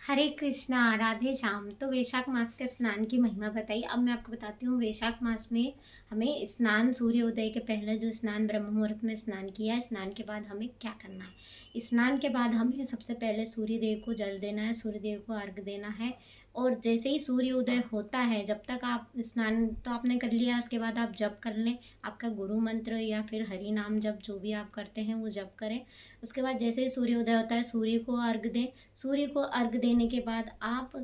हरे कृष्णा राधे श्याम। तो वैशाख मास के स्नान की महिमा बताई। अब मैं आपको बताती हूँ वैशाख मास में हमें स्नान, सूर्योदय के पहले जो स्नान ब्रह्म मुहूर्त में स्नान किया है, स्नान के बाद हमें क्या करना है। स्नान के बाद हमें सबसे पहले सूर्यदेव को जल देना है, सूर्यदेव को अर्घ देना है। और जैसे ही सूर्योदय होता है, जब तक आप स्नान तो आपने कर लिया, उसके बाद आप जप कर लें। आपका गुरु मंत्र या फिर हरि नाम जप जो भी आप करते हैं वो जप करें। उसके बाद जैसे ही सूर्योदय होता है, सूर्य को अर्घ दें। सूर्य को अर्घ देने के बाद आप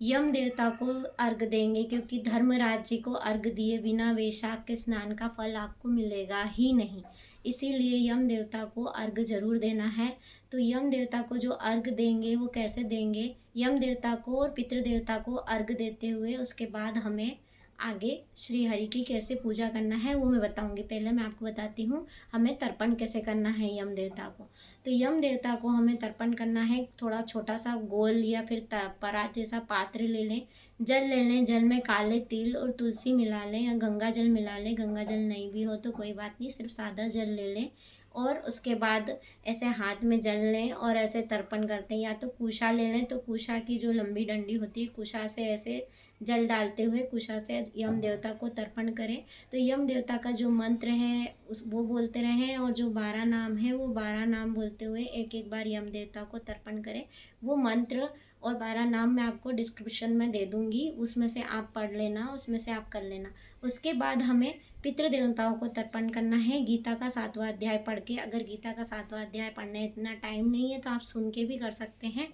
यम देवता को अर्घ देंगे, क्योंकि धर्मराज जी को अर्घ दिए बिना वैशाख के स्नान का फल आपको मिलेगा ही नहीं। इसीलिए यम देवता को अर्घ जरूर देना है। तो यम देवता को जो अर्घ देंगे वो कैसे देंगे, यम देवता को और पितृ देवता को अर्घ देते हुए उसके बाद हमें आगे श्री हरि की कैसे पूजा करना है वो मैं बताऊंगी। पहले मैं आपको बताती हूँ हमें तर्पण कैसे करना है यम देवता को। तो यम देवता को हमें तर्पण करना है। थोड़ा छोटा सा गोल या फिर परात जैसा पात्र ले लें, जल ले लें, जल में काले तिल और तुलसी मिला लें या गंगा जल मिला लें। गंगा जल नहीं भी हो तो कोई बात नहीं, सिर्फ सादा जल ले लें। और उसके बाद ऐसे हाथ में जल लें और ऐसे तर्पण करते हैं। या तो कुशा ले लें, तो कुशा की जो लंबी डंडी होती है, कुशा से ऐसे जल डालते हुए कुशा से यम देवता को तर्पण करें। तो यम देवता का जो मंत्र है उस वो बोलते रहें, और जो 12 नाम है वो 12 नाम बोलते हुए एक एक बार यम देवता को तर्पण करें। वो मंत्र और 12 नाम मैं आपको डिस्क्रिप्शन में दे दूंगी, उसमें से आप पढ़ लेना, उसमें से आप कर लेना। उसके बाद हमें पितृ देवताओं को तर्पण करना है गीता का 7वां अध्याय पढ़ के। अगर गीता का 7वां अध्याय पढ़ने इतना टाइम नहीं है तो आप सुन के भी कर सकते हैं।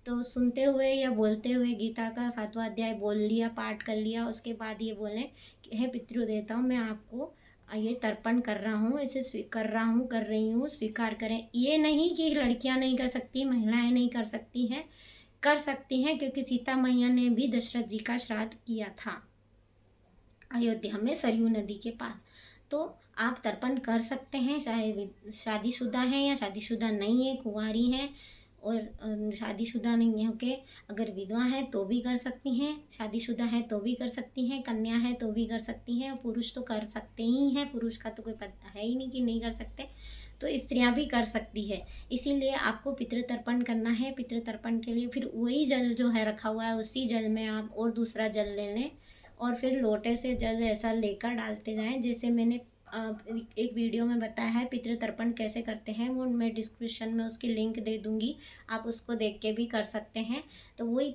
तो सुनते हुए या बोलते हुए गीता का 7वां अध्याय बोल लिया, पाठ कर लिया, उसके बाद ये बोलें कि हे पितृ देवताओं, मैं आपको ये तर्पण कर रहा हूँ, इसे कर रहा हूँ, कर रही हूँ, स्वीकार करें। ये नहीं कि लड़कियां नहीं कर सकती, महिलाएं नहीं कर सकती हैं, कर सकती हैं, क्योंकि सीता मैया ने भी दशरथ जी का श्राद्ध किया था अयोध्या में सरयू नदी के पास। तो आप तर्पण कर सकते हैं, चाहे शादीशुदा हैं या शादीशुदा नहीं है, कुंवारी हैं और शादीशुदा नहीं है के अगर विधवा है तो भी कर सकती हैं, शादीशुदा है तो भी कर सकती हैं, कन्या है तो भी कर सकती हैं, और पुरुष तो कर सकते ही हैं। पुरुष का तो कोई पता है ही नहीं कि नहीं कर सकते, तो स्त्रियां भी कर सकती है। इसीलिए आपको पितृतर्पण करना है। पितृतर्पण के लिए फिर वही जल जो है रखा हुआ है, उसी जल में आप और दूसरा जल ले लें और फिर लोटे से जल ऐसा लेकर डालते जाएं। जैसे मैंने एक वीडियो में बताया है पितृतर्पण कैसे करते हैं, वो मैं डिस्क्रिप्शन में उसकी लिंक दे दूंगी, आप उसको देख के भी कर सकते हैं। तो वही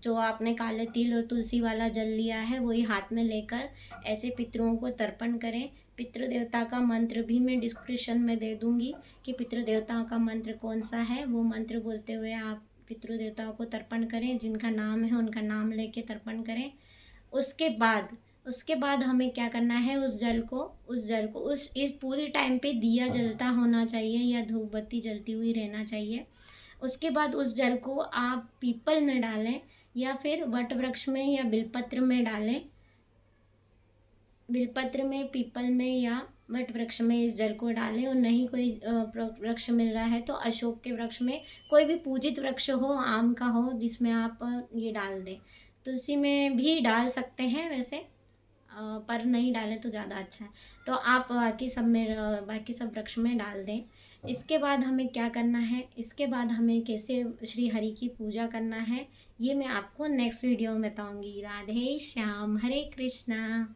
जो आपने काले तिल और तुलसी वाला जल लिया है वही हाथ में लेकर ऐसे पितरों को तर्पण करें। पितृ देवता का मंत्र भी मैं डिस्क्रिप्शन में दे दूंगी कि पितृ देवताओं का मंत्र कौन सा है। वो मंत्र बोलते हुए आप पितृ देवताओं को तर्पण करें, जिनका नाम है उनका नाम लेके तर्पण करें। उसके बाद हमें क्या करना है, उस जल को उस इस पूरे टाइम पे दिया जलता होना चाहिए या धूप बत्ती जलती हुई रहना चाहिए। उसके बाद उस जल को आप पीपल में डालें या फिर वट वृक्ष में या बिलपत्र में डालें। बिलपत्र में, पीपल में या वट वृक्ष में इस जल को डालें। और नहीं कोई वृक्ष मिल रहा है तो अशोक के वृक्ष में, कोई भी पूजित वृक्ष हो, आम का हो, जिसमें आप ये डाल दें। तुलसी में भी डाल सकते हैं वैसे, पर नहीं डालें तो ज़्यादा अच्छा है। तो आप बाकी सब वृक्ष में डाल दें। इसके बाद हमें क्या करना है, इसके बाद हमें कैसे श्री हरि की पूजा करना है, ये मैं आपको नेक्स्ट वीडियो में बताऊंगी। राधे श्याम, हरे कृष्णा।